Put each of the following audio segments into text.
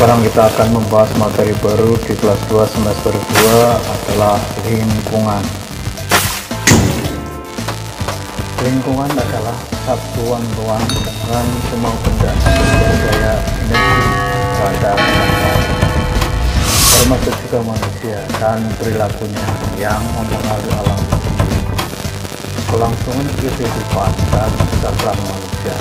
Sekarang kita akan membahas materi baru di kelas 2 semester 2 adalah lingkungan. Lingkungan adalah satuan ruang dengan semua benda sumber daya energi pada termasuk juga manusia dan perilakunya yang mempengaruhi alam sendiri. Kelangsungan kehidupan dan kesejahteraan manusia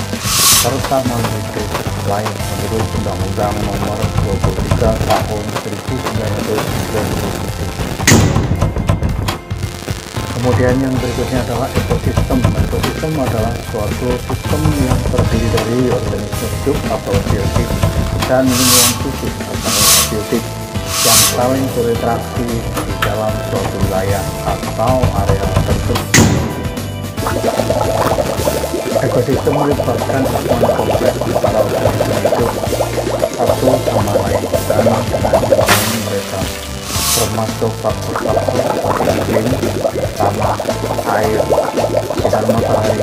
serta makhluk hidup lain menurut Undang-Undang Nomor 23 Tahun 1997. Kemudian yang berikutnya adalah ekosistem. Ekosistem adalah suatu sistem yang terdiri dari organisme hidup atau biotik dan lingkungan khusus atau abiotik yang saling berinteraksi di dalam suatu wilayah atau area tertentu. Ekosistem melibatkan hubungan kompleks antara organisme hidup satu sama lain dan dengan mereka, termasuk faktor-faktor seperti iklim, tanah, air, sinar matahari,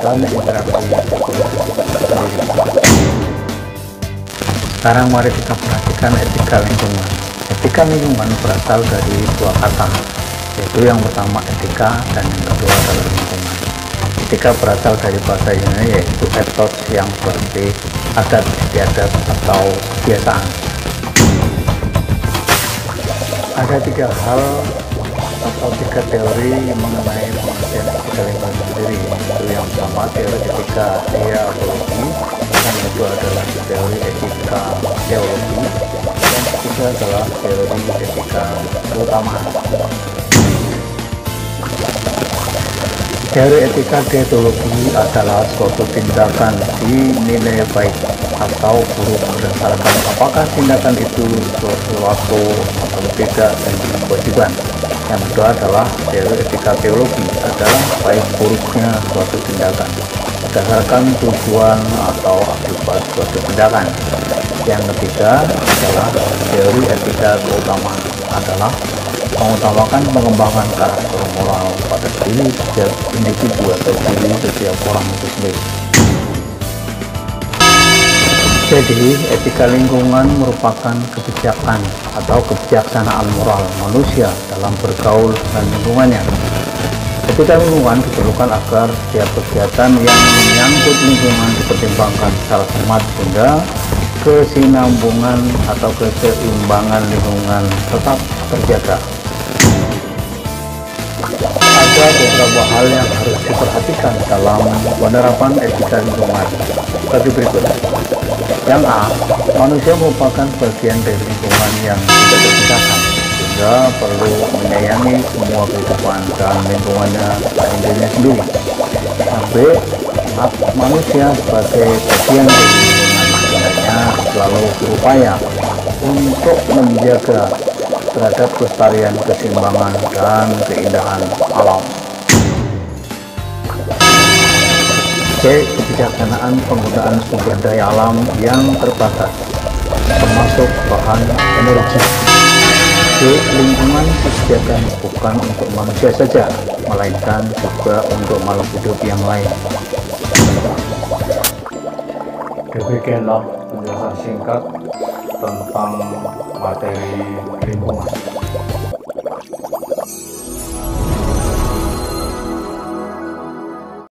dan interaksi ekosistem sendiri. Sekarang mari kita perhatikan etika lingkungan. Etika lingkungan berasal dari dua kata, yaitu yang pertama etika dan yang kedua adalah lingkungan. Etika berasal dari bahasa Yunani yaitu ethos yang berarti adat istiadat atau kebiasaan. Ada tiga hal atau tiga teori mengenai pengertian etika lingkungan sendiri, yaitu yang pertama teori etika deontologi, yang kedua adalah teori etika teologi, yang ketiga adalah teori etika keutamaan. Teori etika deontologi adalah suatu tindakan dinilai baik atau buruk berdasarkan apakah tindakan itu sesuatu atau tidak dengan kewajiban. Yang kedua adalah teori etika teologi adalah baik buruknya suatu tindakan berdasarkan tujuan atau akibat suatu tindakan. Yang ketiga adalah teori etika keutamaan adalah mengutamakan pengembangan karakter moral pada diri setiap individu atau diri setiap orang itu sendiri. Jadi, etika lingkungan merupakan kebijakan atau kebijaksanaan moral manusia dalam bergaul dan lingkungannya. Etika lingkungan diperlukan agar setiap kegiatan yang menyangkut lingkungan dipertimbangkan secara cermat sehingga kesinambungan atau keseimbangan lingkungan tetap terjaga. Ada beberapa hal yang harus diperhatikan dalam penerapan etika lingkungan seperti berikut. Yang A, manusia merupakan bagian dari lingkungan yang tidak terpisahkan, sehingga perlu menyayangi semua kehidupan dan lingkungannya dan dirinya sendiri. Yang B, manusia sebagai bagian dari lingkungan sebenarnya selalu berupaya untuk menjaga terhadap kelestarian, keseimbangan, dan keindahan alam. C. Kebijaksanaan penggunaan sumber daya alam yang terbatas, termasuk bahan energi. D. Lingkungan disediakan bukan untuk manusia saja, melainkan juga untuk makhluk hidup yang lain. Demikianlah penjelasan singkat tentang materi lingkungan.